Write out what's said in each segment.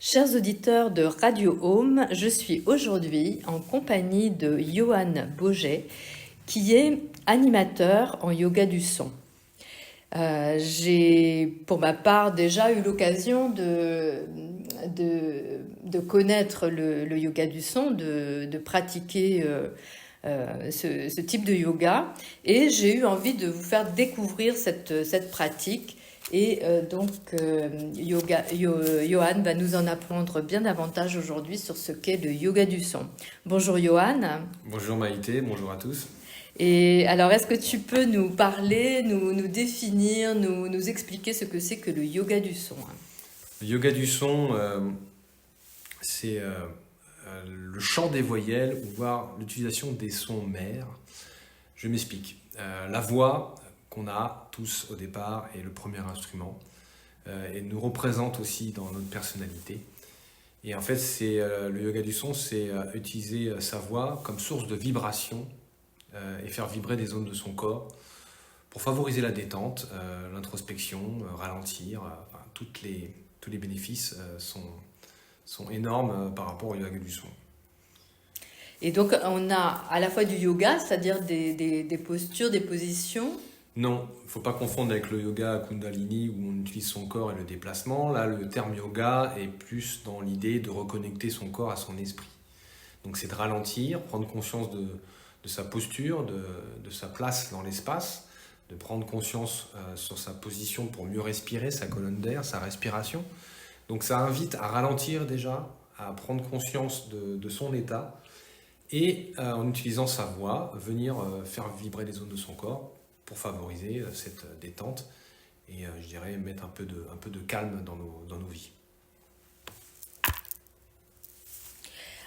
Chers auditeurs de Radio Home, je suis aujourd'hui en compagnie de Johan Boget, qui est animateur en yoga du son. J'ai pour ma part déjà eu l'occasion de connaître le yoga du son, de pratiquer ce type de yoga, et j'ai eu envie de vous faire découvrir cette pratique. Et Johan va nous en apprendre bien davantage aujourd'hui sur ce qu'est le yoga du son. Bonjour Johan. Bonjour Maïté, bonjour à tous. Et alors, est-ce que tu peux nous parler, nous définir, nous expliquer ce que c'est que le yoga du son? Le yoga du son, c'est le chant des voyelles, ou voire l'utilisation des sons mères. Je m'explique. La voix qu'on a tous au départ est le premier instrument et nous représente aussi dans notre personnalité. Et en fait, le yoga du son, c'est utiliser sa voix comme source de vibration et faire vibrer des zones de son corps pour favoriser la détente, l'introspection, ralentir. Tous les bénéfices sont énormes par rapport au yoga du son. Et donc, on a à la fois du yoga, c'est-à-dire des postures, des positions. Non, il ne faut pas confondre avec le yoga Kundalini où on utilise son corps et le déplacement. Là, le terme yoga est plus dans l'idée de reconnecter son corps à son esprit. Donc c'est de ralentir, prendre conscience de sa posture, de sa place dans l'espace, de prendre conscience sur sa position pour mieux respirer, sa colonne d'air, sa respiration. Donc ça invite à ralentir déjà, à prendre conscience de son état et en utilisant sa voix, venir faire vibrer les zones de son corps pour favoriser cette détente et je dirais mettre un peu de calme dans nos vies.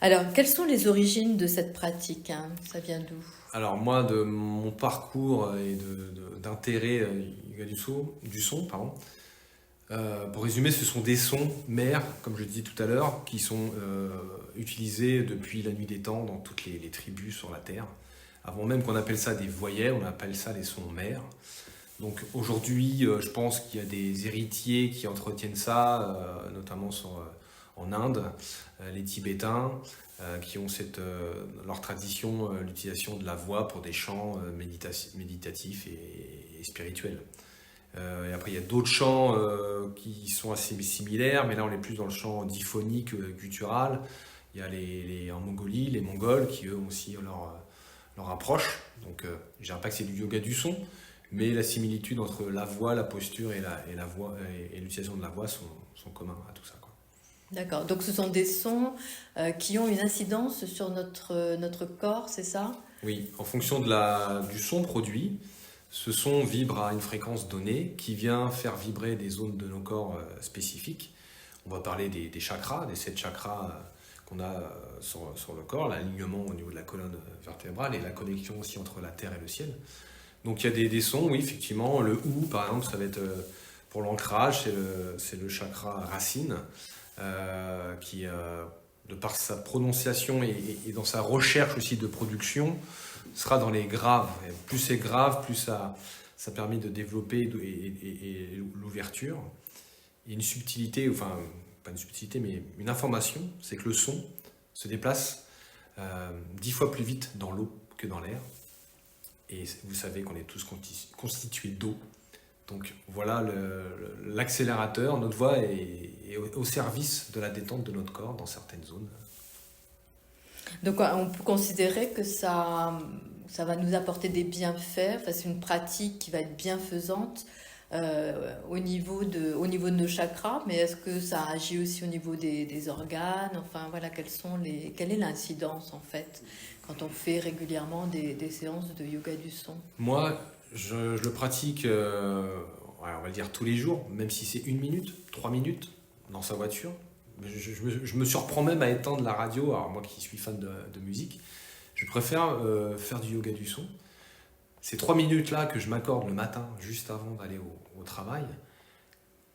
Alors, quelles sont les origines de cette pratique? Ça vient d'où? Alors moi, de mon parcours et d'intérêt yoga du son, pour résumer, ce sont des sons mères, comme je disais tout à l'heure, qui sont utilisés depuis la nuit des temps dans toutes les tribus sur la Terre. Avant même qu'on appelle ça des voyelles, on appelle ça des sons mères. Donc aujourd'hui, je pense qu'il y a des héritiers qui entretiennent ça, notamment en Inde, les Tibétains, qui ont leur tradition, l'utilisation de la voix pour des chants méditatifs et spirituels. Et après, il y a d'autres chants qui sont assez similaires, mais là, on est plus dans le chant diphonique, guttural. Il y a en Mongolie, les Mongols, qui eux aussi leur approche. Donc, je dirais pas que c'est du yoga du son, mais la similitude entre la voix, la posture et l'utilisation de la voix sont communs à tout ça, quoi. D'accord, donc ce sont des sons qui ont une incidence sur notre corps, c'est ça? Oui, en fonction du son produit, ce son vibre à une fréquence donnée qui vient faire vibrer des zones de nos corps spécifiques. On va parler des chakras, des 7 chakras qu'on a sur le corps, l'alignement au niveau de la colonne vertébrale et la connexion aussi entre la terre et le ciel. Donc il y a des sons, oui, effectivement. Le OU, par exemple, ça va être pour l'ancrage, c'est le chakra racine qui, de par sa prononciation et dans sa recherche aussi de production, sera dans les graves. Et plus c'est grave, plus ça permet de développer et l'ouverture. Et une subtilité, enfin, pas une subtilité, mais une information, c'est que le son se déplace 10 fois plus vite dans l'eau que dans l'air. Et vous savez qu'on est tous constitués d'eau. Donc voilà l'accélérateur, notre voix est au service de la détente de notre corps dans certaines zones. Donc on peut considérer que ça va nous apporter des bienfaits, enfin, c'est une pratique qui va être bienfaisante au niveau de nos chakras, mais est-ce que ça agit aussi au niveau des organes? Enfin voilà, quelle est l'incidence en fait quand on fait régulièrement des séances de yoga du son? Moi, je le pratique, on va le dire tous les jours, même si c'est 1 minute, 3 minutes dans sa voiture. Je me surprends même à éteindre la radio. Alors moi qui suis fan de musique, je préfère faire du yoga du son. Ces 3 minutes-là que je m'accorde le matin, juste avant d'aller au travail,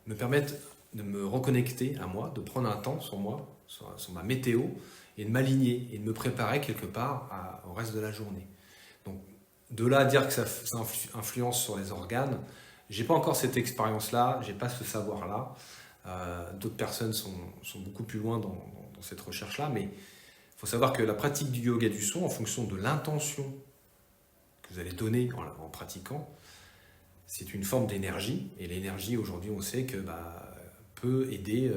me permettent de me reconnecter à moi, de prendre un temps sur moi, sur ma météo, et de m'aligner et de me préparer quelque part au reste de la journée. Donc de là à dire que ça influence sur les organes, j'ai pas encore cette expérience-là, j'ai pas ce savoir-là. D'autres personnes sont beaucoup plus loin dans cette recherche-là, mais il faut savoir que la pratique du yoga du son, en fonction de l'intention que vous allez donner en pratiquant, c'est une forme d'énergie. Et l'énergie, aujourd'hui, on sait que peut aider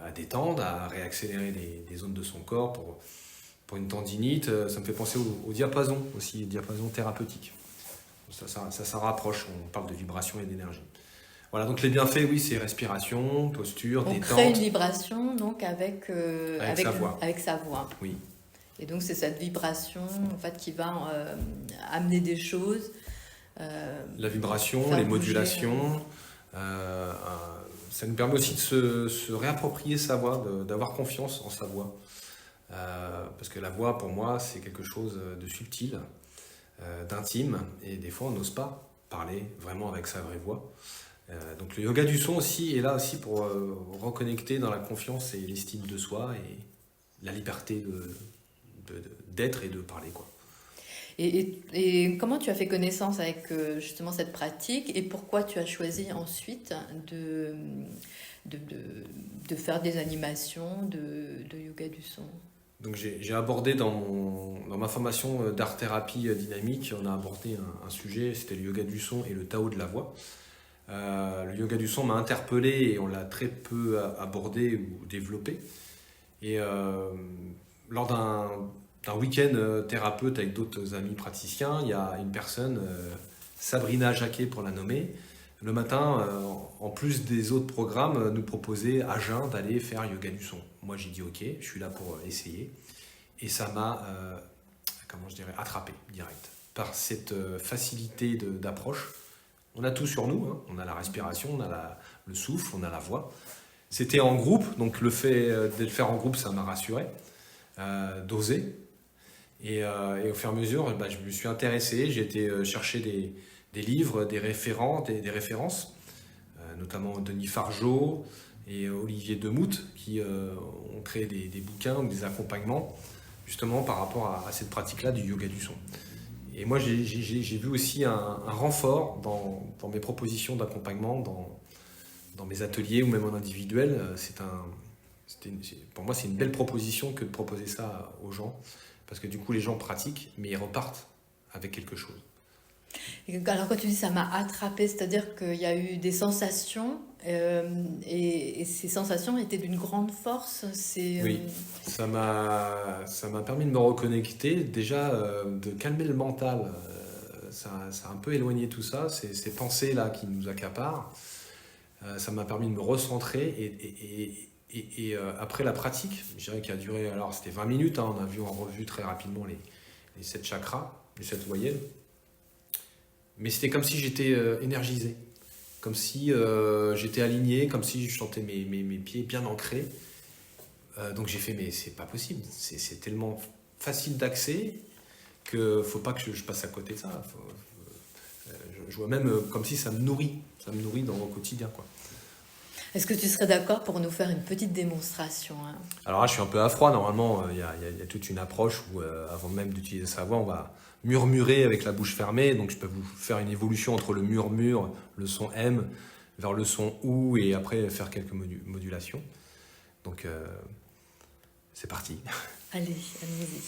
à détendre, à réaccélérer des zones de son corps pour une tendinite. Ça me fait penser au diapason aussi, diapason thérapeutique. Ça rapproche, on parle de vibration et d'énergie. Voilà, donc les bienfaits, oui, c'est respiration, posture, détente. On crée une vibration donc avec sa voix. Oui. Et donc c'est cette vibration en fait qui va amener des choses. La vibration, les modulations, ça nous permet aussi de se réapproprier sa voix, d'avoir confiance en sa voix. Parce que la voix, pour moi, c'est quelque chose de subtil, d'intime, et des fois on n'ose pas parler vraiment avec sa vraie voix. Donc le yoga du son aussi est là aussi pour reconnecter dans la confiance et l'estime de soi et la liberté d'être et de parler, quoi. Et comment tu as fait connaissance avec justement cette pratique et pourquoi tu as choisi ensuite de faire des animations de yoga du son? Donc j'ai abordé dans ma formation d'art-thérapie dynamique, on a abordé un sujet, c'était le yoga du son et le Tao de la voix. Le yoga du son m'a interpellé et on l'a très peu abordé ou développé. Et lors d'un week-end thérapeute avec d'autres amis praticiens, il y a une personne, Sabrina Jacquet pour la nommer, le matin, en plus des autres programmes, nous proposait à jeun d'aller faire yoga du son. Moi j'ai dit ok, je suis là pour essayer. Et ça m'a, attrapé direct par cette facilité d'approche. On a tout sur nous, hein. On a la respiration, on a le souffle, on a la voix. C'était en groupe, donc le fait de le faire en groupe, ça m'a rassuré, d'oser. Et au fur et à mesure, je me suis intéressé, j'ai été chercher des livres, des références, notamment Denis Fargeot et Olivier Demout, qui ont créé des bouquins ou des accompagnements, justement par rapport à cette pratique-là du yoga du son. Et moi, j'ai vu aussi un renfort dans mes propositions d'accompagnement, dans mes ateliers ou même en individuel. Pour moi, c'est une belle proposition que de proposer ça aux gens, parce que du coup, les gens pratiquent, mais ils repartent avec quelque chose. Alors quand tu dis ça m'a attrapé, c'est-à-dire qu'il y a eu des sensations et ces sensations étaient d'une grande force. Oui, ça m'a permis de me reconnecter, déjà de calmer le mental. Ça a un peu éloigné tout ça, ces pensées-là qui nous accaparent. Ça m'a permis de me recentrer et après la pratique, je dirais qu'il a duré, alors c'était 20 minutes, hein, on a vu en revue très rapidement les 7 chakras, les 7 voyelles. Mais c'était comme si j'étais énergisé, comme si j'étais aligné, comme si je sentais mes pieds bien ancrés. Donc j'ai fait, mais c'est pas possible, c'est tellement facile d'accès qu'il ne faut pas que je passe à côté de ça. Je vois même comme si ça me nourrit dans mon quotidien, quoi. Est-ce que tu serais d'accord pour nous faire une petite démonstration, hein? Alors là, je suis un peu à froid. Normalement, il y a toute une approche où, avant même d'utiliser sa voix, on va murmurer avec la bouche fermée. Donc, je peux vous faire une évolution entre le murmure, le son M, vers le son OU, et après faire quelques modulations. Donc, c'est parti. Allez, allons-y.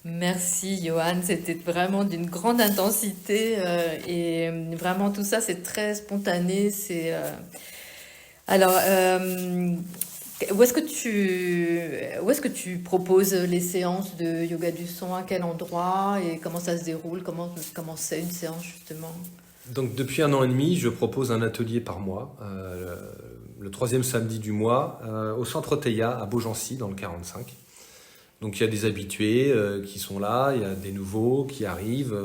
Merci Johan, c'était vraiment d'une grande intensité et vraiment tout ça c'est très spontané. Alors, où est-ce que tu proposes les séances de yoga du son, à quel endroit et comment ça se déroule, comment c'est une séance justement? Donc depuis 1 an et demi, je propose un atelier par mois, le 3e samedi du mois, au centre Théia à Beaugency dans le 45. Donc il y a des habitués qui sont là, il y a des nouveaux qui arrivent.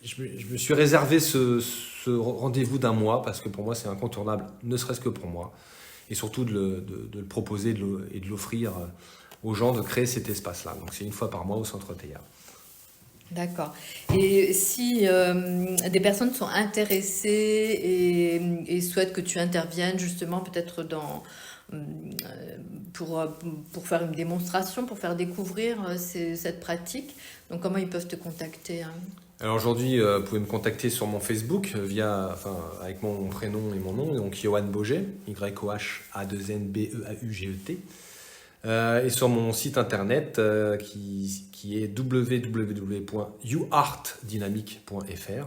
Je me suis réservé ce rendez-vous d'1 mois parce que pour moi c'est incontournable, ne serait-ce que pour moi. Et surtout de le proposer et de l'offrir aux gens, de créer cet espace-là. Donc c'est 1 fois par mois au centre Théia. D'accord. Et si des personnes sont intéressées et souhaitent que tu interviennes justement peut-être pour faire une démonstration, pour faire découvrir cette pratique, donc comment ils peuvent te contacter, hein? Alors aujourd'hui, vous pouvez me contacter sur mon Facebook avec mon prénom et mon nom, donc Yohan Bauget, YOHA2NBEAUGET. Et sur mon site internet qui est www.youartdynamique.fr.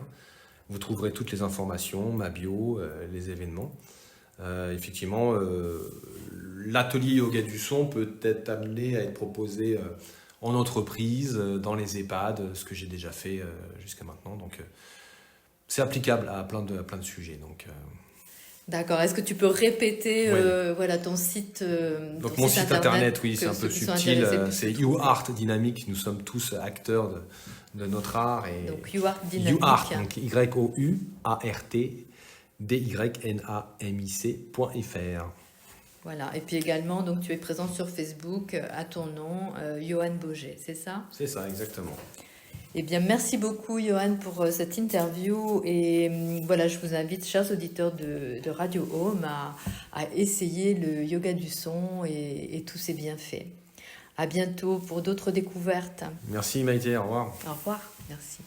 Vous trouverez toutes les informations, ma bio, les événements. Effectivement, l'atelier yoga du son peut être amené à être proposé en entreprise, dans les EHPAD, ce que j'ai déjà fait jusqu'à maintenant. Donc, c'est applicable à plein de sujets. Donc, D'accord. Est-ce que tu peux répéter oui. Voilà, ton site Donc ton mon site internet, oui, que c'est un peu ceux qui sont subtil. intéressés C'est puissent You trouver. Art Dynamique. Nous sommes tous acteurs de notre art. Et Donc You Art Dynamique. You Art, donc YOUARTDYNAMIC.fr. Voilà. Et puis également, donc tu es présent sur Facebook à ton nom, Yohan Bauget, c'est ça? C'est ça, exactement. Eh bien, merci beaucoup, Yohan, pour cette interview. Et voilà, je vous invite, chers auditeurs de Radio Home, à essayer le yoga du son et tous ses bienfaits. À bientôt pour d'autres découvertes. Merci Maïté, au revoir. Au revoir. Merci.